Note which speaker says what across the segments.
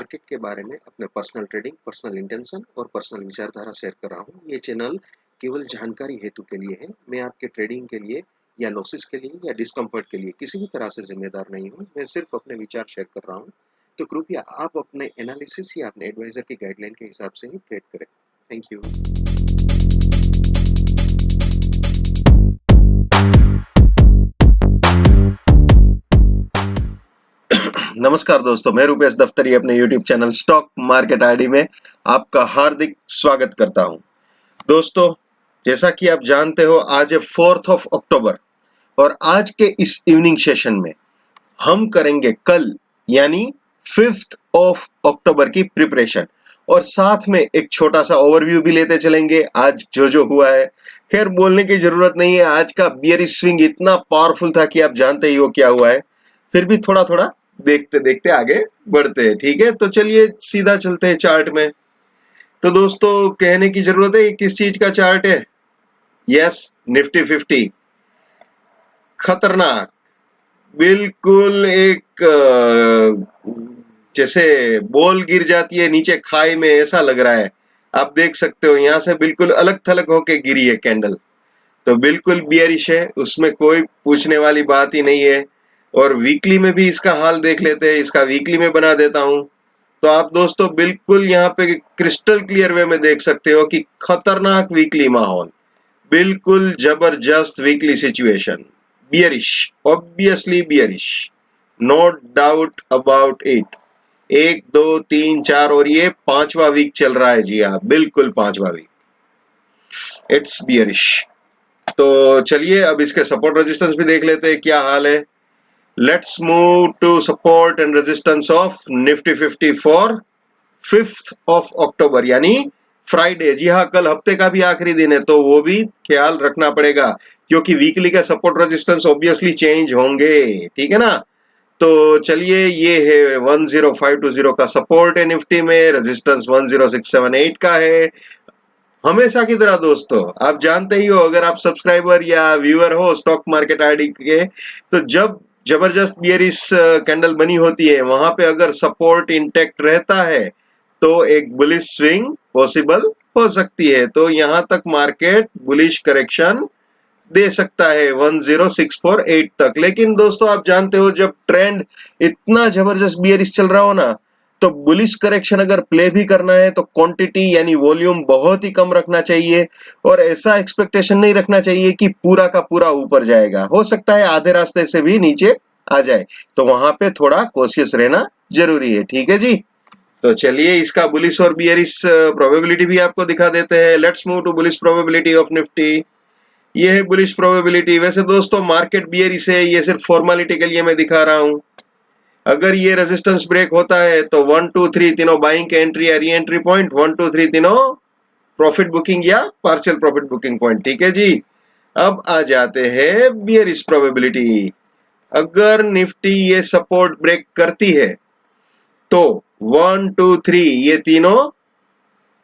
Speaker 1: Market के बारे में अपने पर्सनल ट्रेडिंग, पर्सनल इंटेंशन और पर्सनल विचारधारा शेयर कर रहा हूँ। ये चैनल केवल जानकारी हेतु के लिए है। मैं आपके ट्रेडिंग के लिए या लॉसेस के लिए या डिस्कम्फर्ट के लिए किसी भी तरह से जिम्मेदार नहीं हूँ। मैं सिर्फ अपने विचार शेयर कर रहा हूँ। तो कृपया आप अपने एनालिसिस या अपने एडवाइजर की गाइडलाइन के हिसाब से ही ट्रेड करें। Thank you. नमस्कार दोस्तों, मैं रुपेश दफ्तरी अपने YouTube channel stock market ID में आपका हार्दिक स्वागत करता हूं। दोस्तों, जैसा कि आप जानते हो, आज है 4 अक्टूबर और आज के इस इवनिंग सेशन में हम करेंगे कल यानी 5 अक्टूबर की प्रिपरेशन और साथ में एक छोटा सा ओवरव्यू भी लेते चलेंगे आज जो हुआ है। खैर, बोलने की जरूरत नहीं है, आज का बियरिश स्विंग इतना पावरफुल था कि आप जानते ही हो क्या हुआ है। फिर भी थोड़ा थोड़ा देखते देखते आगे बढ़ते हैं, ठीक है। तो चलिए सीधा चलते हैं चार्ट में। तो दोस्तों, कहने की जरूरत है किस चीज का चार्ट है? यस, निफ्टी 50 खतरनाक, बिल्कुल एक जैसे बॉल गिर जाती है नीचे खाई में, ऐसा लग रहा है। आप देख सकते हो यहां से बिल्कुल अलग थलग होके गिरी है कैंडल। तो बिल्कुल बियरिश है, उसमें कोई पूछने वाली बात ही नहीं है। और वीकली में भी इसका हाल देख लेते हैं, इसका वीकली में बना देता हूं। तो आप दोस्तों बिल्कुल यहाँ पे क्रिस्टल क्लियर वे में देख सकते हो कि खतरनाक वीकली माहौल, बिल्कुल जबरदस्त weekly situation, bearish, obviously bearish, no doubt about it. 1 2 3 4 और ये 5वां वीक चल रहा है। जी हाँ, बिल्कुल 5वां वीक, इट्स बियरिश। तो चलिए अब इसके सपोर्ट रेजिस्टेंस भी देख लेते हैं क्या हाल है। Let's move to support and resistance of Nifty 50 for 5th of October यानी फ्राइडे। जी हाँ, कल हफ्ते का भी आखिरी दिन है, तो वो भी ख्याल रखना पड़ेगा क्योंकि वीकली का सपोर्ट रेजिस्टेंस ऑब्वियसली चेंज होंगे, ठीक है ना। तो चलिए, ये है 10520 का सपोर्ट है निफ्टी में, रेजिस्टेंस 10678 का है। हमेशा की तरह दोस्तों, आप जानते ही हो, अगर आप सब्सक्राइबर या व्यूअर हो स्टॉक मार्केट आईडी के, तो जब जबरदस्त बियरिश कैंडल बनी होती है वहां पे अगर सपोर्ट इंटैक्ट रहता है तो एक बुलिश स्विंग पॉसिबल हो सकती है। तो यहां तक मार्केट बुलिश करेक्शन दे सकता है 10648 तक। लेकिन दोस्तों, आप जानते हो, जब ट्रेंड इतना जबरदस्त बियरिश चल रहा हो ना, तो बुलिश करेक्शन अगर प्ले भी करना है तो क्वांटिटी यानी वॉल्यूम बहुत ही कम रखना चाहिए और ऐसा एक्सपेक्टेशन नहीं रखना चाहिए कि पूरा का पूरा ऊपर जाएगा। हो सकता है आधे रास्ते से भी नीचे आ जाए, तो वहां पे थोड़ा कॉशियस रहना जरूरी है, ठीक है जी। तो चलिए इसका बुलिश और बियरिश प्रोबेबिलिटी भी आपको दिखा देते हैं। Let's move to bullish probability of Nifty. ये है बुलिश प्रोबेबिलिटी। वैसे दोस्तों, मार्केट बियरिश है, ये सिर्फ फॉर्मेलिटी के लिए मैं दिखा रहा हूं। अगर ये रेजिस्टेंस ब्रेक होता है तो 1 2 3 तीनों बाइंग के एंट्री या री एंट्री पॉइंट, 1 2 3 तीनों प्रॉफिट बुकिंग या पार्शियल प्रॉफिट बुकिंग पॉइंट, ठीक है जी। अब आ जाते हैं बियरिश प्रोबेबिलिटी। अगर निफ्टी ये सपोर्ट ब्रेक करती है तो 1 2 3 ये तीनों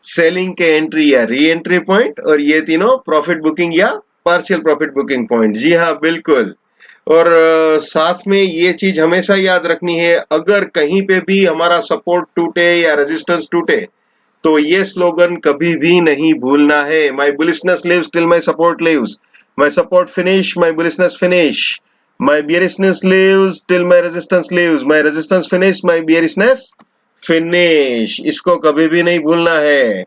Speaker 1: सेलिंग के एंट्री या री एंट्री पॉइंट और ये तीनों प्रॉफिट बुकिंग या पार्शियल प्रॉफिट बुकिंग पॉइंट। जी हाँ, बिल्कुल। और साथ में ये चीज हमेशा याद रखनी है, अगर कहीं पे भी हमारा सपोर्ट टूटे या रेजिस्टेंस टूटे तो ये स्लोगन कभी भी नहीं भूलना है। My bullishness lives till my support lives, my support finish, my bullishness finish, my bearishness lives till my resistance lives, my resistance finish, my bearishness finish. इसको कभी भी नहीं भूलना है,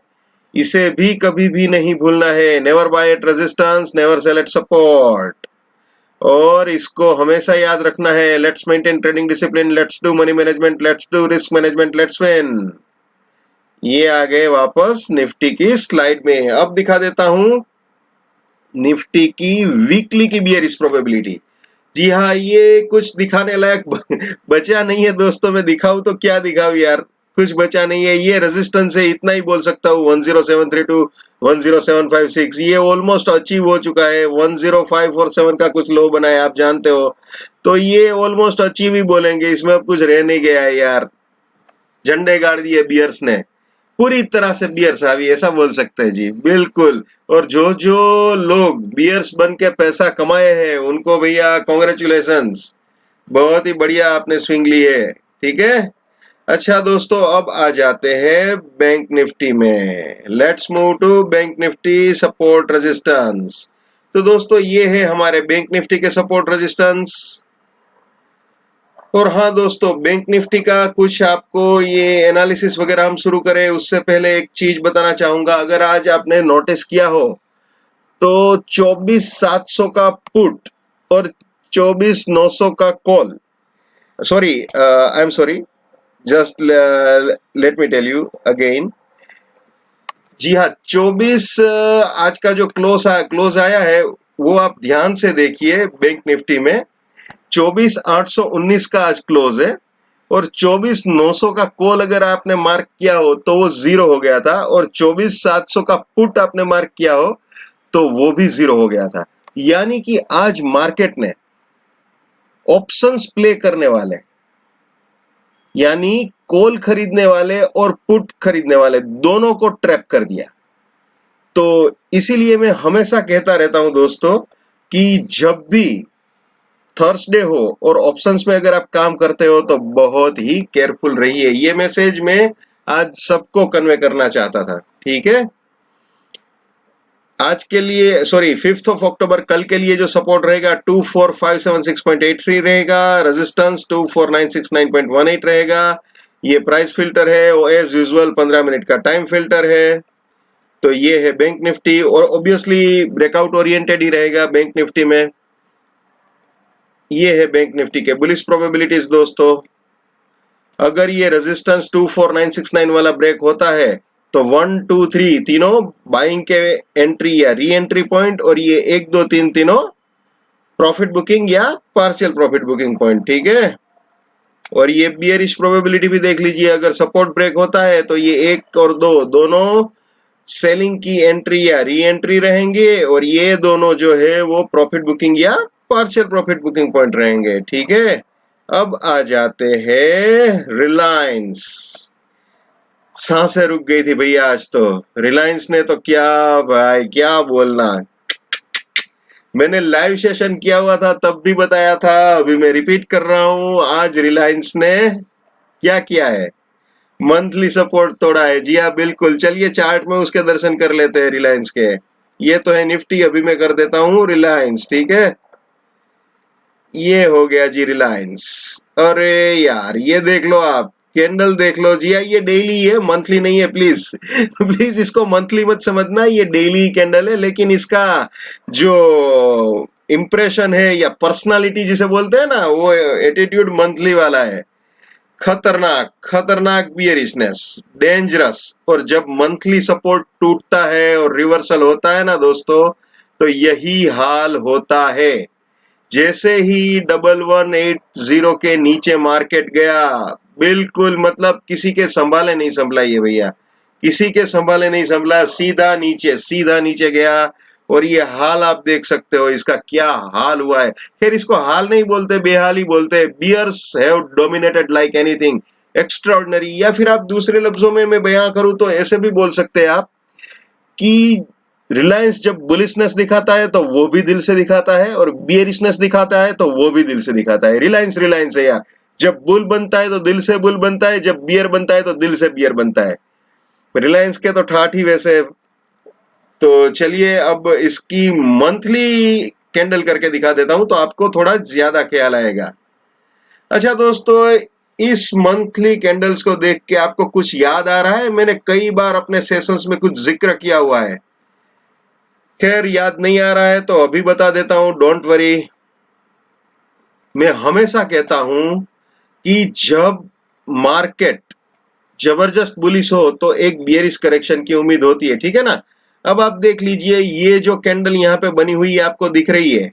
Speaker 1: इसे भी कभी भी नहीं भूलना है। Never buy at resistance, never sell at support. और इसको हमेशा याद रखना है, let's maintain trading discipline, let's do money management, let's do risk management, let's win. ये आ गए वापस निफ्टी की स्लाइड में। अब दिखा देता हूं निफ्टी की वीकली की बियरिश प्रोबेबिलिटी। जी हाँ, ये कुछ दिखाने लायक बचा नहीं है दोस्तों। मैं दिखाऊं तो क्या दिखाऊं यार, कुछ बचा नहीं है। ये रेजिस्टेंस है, इतना ही बोल सकता हूँ, 10732 10756 ये ऑलमोस्ट अचीव हो चुका है। 10547 का कुछ लो बना है, आप जानते हो, तो ये ऑलमोस्ट अचीव ही बोलेंगे, इसमें अब कुछ रह नहीं गया है यार। झंडे गाड़ दिए बियर्स ने, पूरी तरह से बियर्स आ गई, ऐसा बोल सकते हैं जी, बिल्कुल। और जो जो लोग बियर्स बन के पैसा कमाए हैं उनको भैया कॉन्ग्रेचुलेशंस, बहुत ही बढ़िया आपने स्विंग ली है, ठीक है। अच्छा दोस्तों, अब आ जाते हैं बैंक निफ्टी में। Let's move to bank Nifty support resistance. तो दोस्तों ये है हमारे बैंक निफ्टी के सपोर्ट रेजिस्टेंस। और हाँ दोस्तों, बैंक निफ्टी का कुछ आपको ये एनालिसिस वगैरह हम शुरू करें उससे पहले एक चीज बताना चाहूंगा। अगर आज आपने नोटिस किया हो तो 24,700 का पुट और 24,900 का call, sorry I am sorry, just let me tell you again. जी हाँ, 24 आज का जो क्लोज आया है वो आप ध्यान से देखिए। बैंक निफ्टी में 24,819 का आज क्लोज है और 24,900 का कॉल अगर आपने मार्क किया हो तो वो जीरो हो गया था, और 24,700 का पुट आपने मार्क किया हो तो वो भी जीरो हो गया था। यानी कि आज मार्केट ने ऑप्शंस प्ले करने वाले, यानी कॉल खरीदने वाले और पुट खरीदने वाले दोनों को ट्रैप कर दिया। तो इसीलिए मैं हमेशा कहता रहता हूं दोस्तों कि जब भी थर्सडे हो और ऑप्शंस में अगर आप काम करते हो तो बहुत ही केयरफुल रहिए। ये मैसेज मैं आज सबको कन्वे करना चाहता था। ठीक है, आज के लिए सॉरी 5 अक्टूबर कल के लिए जो सपोर्ट रहेगा 24,576.83 रहेगा, रेजिस्टेंस 24,969.18 रहेगा। ये प्राइस फिल्टर है और एज यूजुअल 15 मिनट का टाइम फिल्टर है। तो ये है बैंक निफ्टी, और ऑब्वियसली ब्रेकआउट ओरिएंटेड ही रहेगा बैंक निफ्टी में। ये है बैंक निफ्टी के बुलिश प्रोबेबिलिटीज दोस्तों। अगर ये रेजिस्टेंस 24,969 वाला ब्रेक होता है तो 1 2 3 तीनों बाइंग के एंट्री या री एंट्री पॉइंट, और ये 1 2 3 तीनों प्रॉफिट बुकिंग या पार्शियल प्रॉफिट बुकिंग पॉइंट। ठीक है, और ये बियरिश प्रोबेबिलिटी भी देख लीजिए। अगर सपोर्ट ब्रेक होता है तो ये 1 और 2 दोनों सेलिंग की एंट्री या री एंट्री रहेंगे, और ये दोनों जो है वो प्रॉफिट बुकिंग या पार्शियल प्रॉफिट बुकिंग पॉइंट रहेंगे। ठीक है, अब आ जाते हैं रिलायंस। सांसें रुक गई थी भैया आज तो। रिलायंस ने तो क्या भाई क्या बोलना, मैंने लाइव सेशन किया हुआ था तब भी बताया था, अभी मैं रिपीट कर रहा हूं। आज रिलायंस ने क्या किया है, मंथली सपोर्ट तोड़ा है। जी हाँ बिल्कुल, चलिए चार्ट में उसके दर्शन कर लेते हैं रिलायंस के। ये तो है निफ्टी, अभी मैं कर देता हूं रिलायंस। ठीक है, ये हो गया जी रिलायंस। अरे यार ये देख लो आप, कैंडल देख लो जी। ये डेली है, मंथली नहीं है, प्लीज प्लीज इसको मंथली मत समझना, ये डेली कैंडल है। लेकिन इसका जो इंप्रेशन है या पर्सनालिटी जिसे बोलते हैं ना, वो एटीट्यूड मंथली वाला है। खतरनाक खतरनाक बियरिशनेस, डेंजरस। और जब मंथली सपोर्ट टूटता है और रिवर्सल होता है ना दोस्तों, तो यही हाल होता है। जैसे ही 1180 के नीचे मार्केट गया, बिल्कुल मतलब किसी के संभाले नहीं संभला ये भैया, किसी के संभाले नहीं संभला, सीधा नीचे गया। और ये हाल आप देख सकते हो, इसका क्या हाल हुआ है। फिर इसको हाल नहीं बोलते, बेहाल ही बोलते। Bears have dominated like anything extraordinary, या फिर आप दूसरे लफ्जों में मैं बयां करूं तो ऐसे भी बोल सकते हैं आप कि रिलायंस जब बुलिशनेस दिखाता है तो वो भी दिल से दिखाता है, और बियरिशनेस दिखाता है तो वो भी दिल से दिखाता है। रिलायंस रिलायंस है यार, जब बुल बनता है तो दिल से बुल बनता है, जब बियर बनता है तो दिल से बियर बनता है। रिलायंस के तो ठाठ ही वैसे। तो चलिए अब इसकी मंथली कैंडल करके दिखा देता हूं तो आपको थोड़ा ज्यादा ख्याल आएगा। अच्छा दोस्तों, इस मंथली कैंडल्स को देख के आपको कुछ याद आ रहा है? मैंने कई बार अपने सेशंस में कुछ जिक्र किया हुआ है, खैर याद नहीं आ रहा है तो अभी बता देता हूं, डोंट वरी। मैं हमेशा कहता हूं कि जब मार्केट जबरदस्त बुलिश हो तो एक बियरिश करेक्शन की उम्मीद होती है। ठीक है ना, अब आप देख लीजिए, ये जो कैंडल यहाँ पे बनी हुई है आपको दिख रही है,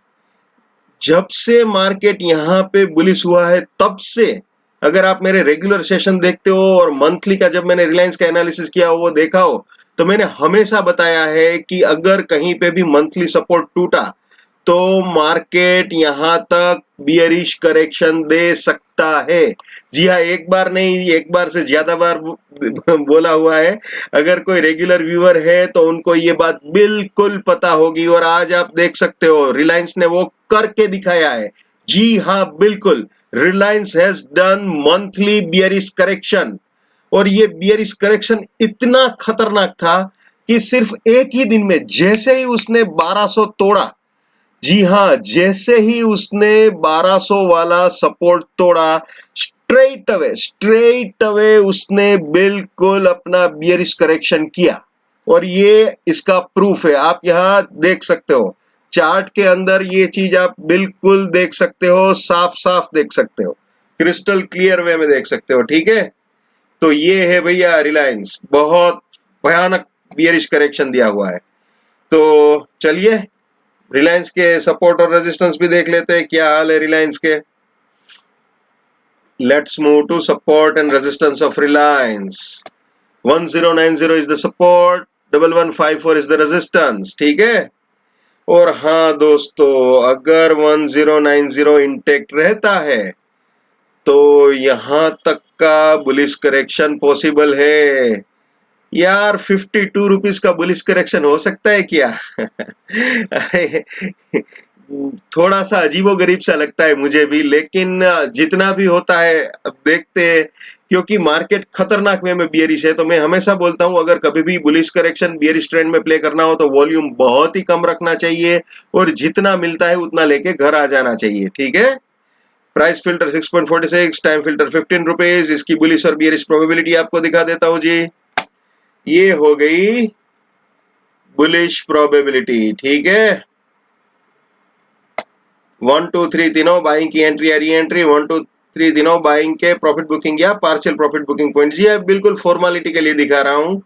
Speaker 1: जब से मार्केट यहाँ पे बुलिश हुआ है तब से, अगर आप मेरे रेगुलर सेशन देखते हो और मंथली का जब मैंने रिलायंस का एनालिसिस किया हो वो देखा हो, तो मैंने हमेशा बताया है कि अगर कहीं पे भी मंथली सपोर्ट टूटा तो मार्केट यहां तक बियरिश करेक्शन दे सकता है। जी हाँ, एक बार नहीं, एक बार से ज्यादा बार बोला हुआ है। अगर कोई रेगुलर व्यूअर है तो उनको ये बात बिल्कुल पता होगी, और आज आप देख सकते हो रिलायंस ने वो करके दिखाया है। जी हाँ बिल्कुल, Reliance has done monthly bearish correction, और ये बियरिश करेक्शन इतना खतरनाक था कि सिर्फ एक ही दिन में जैसे ही उसने 1200 तोड़ा, जी हां, जैसे ही उसने 1200 वाला सपोर्ट तोड़ा, स्ट्रेट अवे उसने बिल्कुल अपना बियरिश करेक्शन किया। और ये इसका प्रूफ है, आप यहां देख सकते हो चार्ट के अंदर, ये चीज आप बिल्कुल देख सकते हो, साफ साफ देख सकते हो, क्रिस्टल क्लियर वे में देख सकते हो। ठीक है, तो ये है भैया रिलायंस, बहुत भयानक बियरिश करेक्शन दिया हुआ है। तो चलिए रिलायंस के सपोर्ट और रेजिस्टेंस भी देख लेते हैं, क्या हाल है रिलायंस के। Let's move to support and resistance of Reliance. 1090 is the support, 1154 is the resistance. ठीक है, और हाँ दोस्तों, अगर 1090 इंटेक्ट रहता है तो यहां तक का बुलिश करेक्शन पॉसिबल है। यार 52 रुपीज का बुलिश करेक्शन हो सकता है क्या? अरे थोड़ा सा अजीबोगरीब सा लगता है मुझे भी, लेकिन जितना भी होता है अब देखते हैं, क्योंकि मार्केट खतरनाक वे में बियरिश है। तो मैं हमेशा बोलता हूं, अगर कभी भी बुलिश करेक्शन बियरिश ट्रेंड में प्ले करना हो तो वॉल्यूम बहुत ही कम रखना चाहिए, और जितना मिलता है उतना लेके घर आ जाना चाहिए। ठीक है, price filter 6.46, time filter 15 rupees. इसकी बुलिश और बियरिश प्रोबेबिलिटी आपको दिखा देता हूं जी। ये हो गई बुलिश प्रोबेबिलिटी। ठीक है, 1 2 3 तीनों बाइंग की एंट्री या री एंट्री, 1 2 3 तीनों बाइंग के प्रॉफिट बुकिंग या पार्शियल प्रॉफिट बुकिंग पॉइंट। जी अब बिल्कुल फॉर्मेलिटी के लिए दिखा रहा हूं,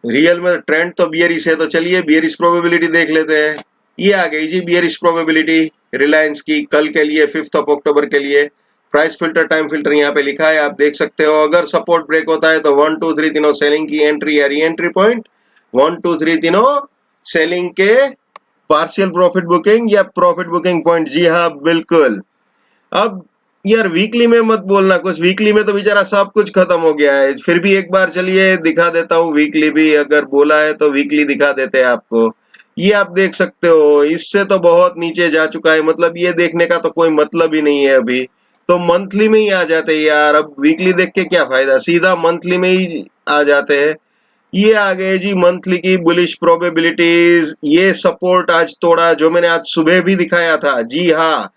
Speaker 1: रियल में ट्रेंड तो बियरिश है। तो चलिए बियरिश प्रोबेबिलिटी देख लेते हैं। ये आ गई जी बियरिश प्रोबेबिलिटी रिलायंस की कल के लिए, 5 अक्टूबर के लिए। प्राइस फिल्टर टाइम फिल्टर यहाँ पे लिखा है, आप देख सकते हो। अगर सपोर्ट ब्रेक होता है तो 1 2 3 तीनों सेलिंग की एंट्री या री एंट्री पॉइंट, 1 2 3 तीनों सेलिंग के पार्शियल प्रॉफिट बुकिंग या प्रॉफिट बुकिंग पॉइंट। जी हाँ बिल्कुल। अब यार वीकली में मत बोलना कुछ, वीकली में तो बेचारा सब कुछ खत्म हो गया है। फिर भी एक बार चलिए दिखा देता हूँ, वीकली भी अगर बोला है तो वीकली दिखा देते हैं आपको। ये आप देख सकते हो, इससे तो बहुत नीचे जा चुका है, मतलब ये देखने का तो कोई मतलब ही नहीं है अभी। तो मंथली में ही आ जाते हैं यार, अब वीकली देख के क्या फायदा, सीधा मंथली में ही आ जाते हैं। ये आ गए जी मंथली की बुलिश प्रोबेबिलिटीज। ये सपोर्ट आज तोड़ा जो मैंने आज सुबह भी दिखाया था। जी हाँ,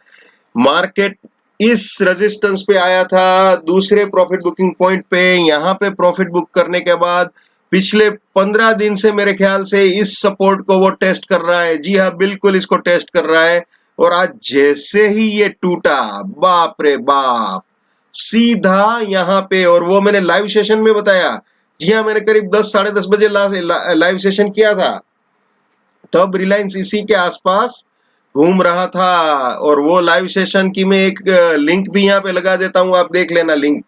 Speaker 1: मार्केट इस रेजिस्टेंस पे आया था, दूसरे प्रॉफिट बुकिंग पॉइंट पे। यहाँ पे प्रॉफिट बुक करने के बाद पिछले 15 दिन से मेरे ख्याल से इस सपोर्ट को वो टेस्ट कर रहा है। जी हाँ बिल्कुल इसको टेस्ट कर रहा है, और आज जैसे ही ये टूटा, बाप रे बाप, सीधा यहाँ पे। और वो मैंने लाइव सेशन में बताया। जी हाँ, मैंने करीब 10 साढ़े 10 बजे लाइव सेशन किया था, तब रिलायंस इसी के आसपास घूम रहा था। और वो लाइव सेशन की मैं एक लिंक भी यहाँ पे लगा देता हूँ, आप देख लेना लिंक।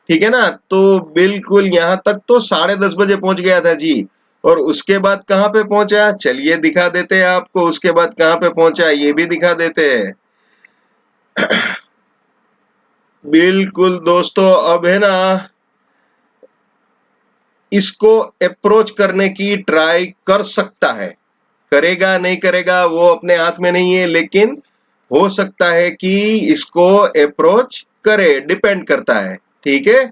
Speaker 1: ठीक है ना, तो बिल्कुल यहाँ तक तो 10:30 बजे पहुंच गया था जी। और उसके बाद कहाँ पे पहुंचा, चलिए दिखा देते हैं आपको। उसके बाद कहाँ पे पहुंचा ये भी दिखा देते हैं। बिल्कुल दोस्तों, अब है ना, इसको अप्रोच करने की ट्राई कर सकता है, करेगा नहीं करेगा वो अपने हाथ में नहीं है, लेकिन हो सकता है कि इसको अप्रोच करे, डिपेंड करता है। ठीक है,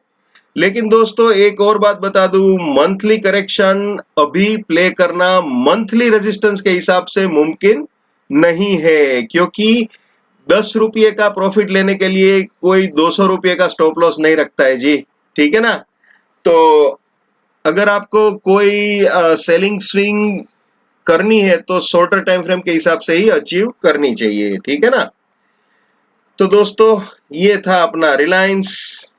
Speaker 1: लेकिन दोस्तों एक और बात बता दूं, मंथली करेक्शन अभी प्ले करना मंथली रेजिस्टेंस के हिसाब से मुमकिन नहीं है, क्योंकि 10 रुपये का प्रॉफिट लेने के लिए कोई 200 रुपये का स्टॉप लॉस नहीं रखता है जी। ठीक है ना, तो अगर आपको कोई सेलिंग स्विंग करनी है तो शॉर्टर टाइम फ्रेम के हिसाब से ही अचीव करनी चाहिए। ठीक है ना, तो दोस्तों ये था अपना रिलायंस,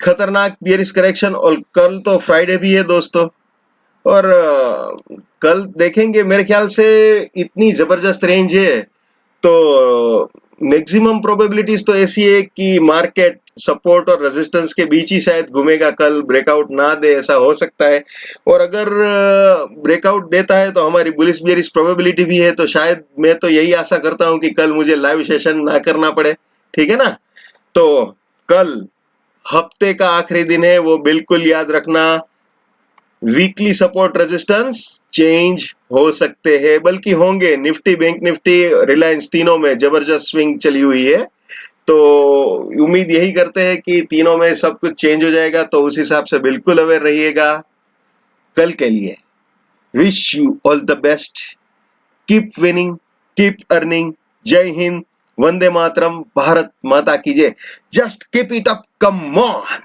Speaker 1: खतरनाक बियरिश करेक्शन। और कल तो फ्राइडे भी है दोस्तों, और कल देखेंगे। मेरे ख्याल से इतनी जबरदस्त रेंज है, तो मैक्सिमम प्रोबेबिलिटीज तो ऐसी है कि मार्केट सपोर्ट और रेजिस्टेंस के बीच ही शायद घूमेगा, कल ब्रेकआउट ना दे, ऐसा हो सकता है। और अगर ब्रेकआउट देता है तो हमारी बुलिश बियरिश प्रोबेबिलिटी भी है, तो शायद मैं तो यही आशा करता हूं कि कल मुझे लाइव सेशन ना करना पड़े। ठीक है ना, तो कल हफ्ते का आखिरी दिन है, वो बिल्कुल याद रखना। वीकली सपोर्ट रेजिस्टेंस चेंज हो सकते हैं, बल्कि होंगे। निफ्टी, बैंक निफ्टी, रिलायंस, तीनों में जबरदस्त स्विंग चली हुई है। तो उम्मीद यही करते हैं कि तीनों में सब कुछ चेंज हो जाएगा, तो उस हिसाब से बिल्कुल अवेयर रहिएगा कल के लिए। Wish you all the best, keep winning, keep earning. जय हिंद, वंदे मातरम, भारत माता की जय। Just keep it up, come on.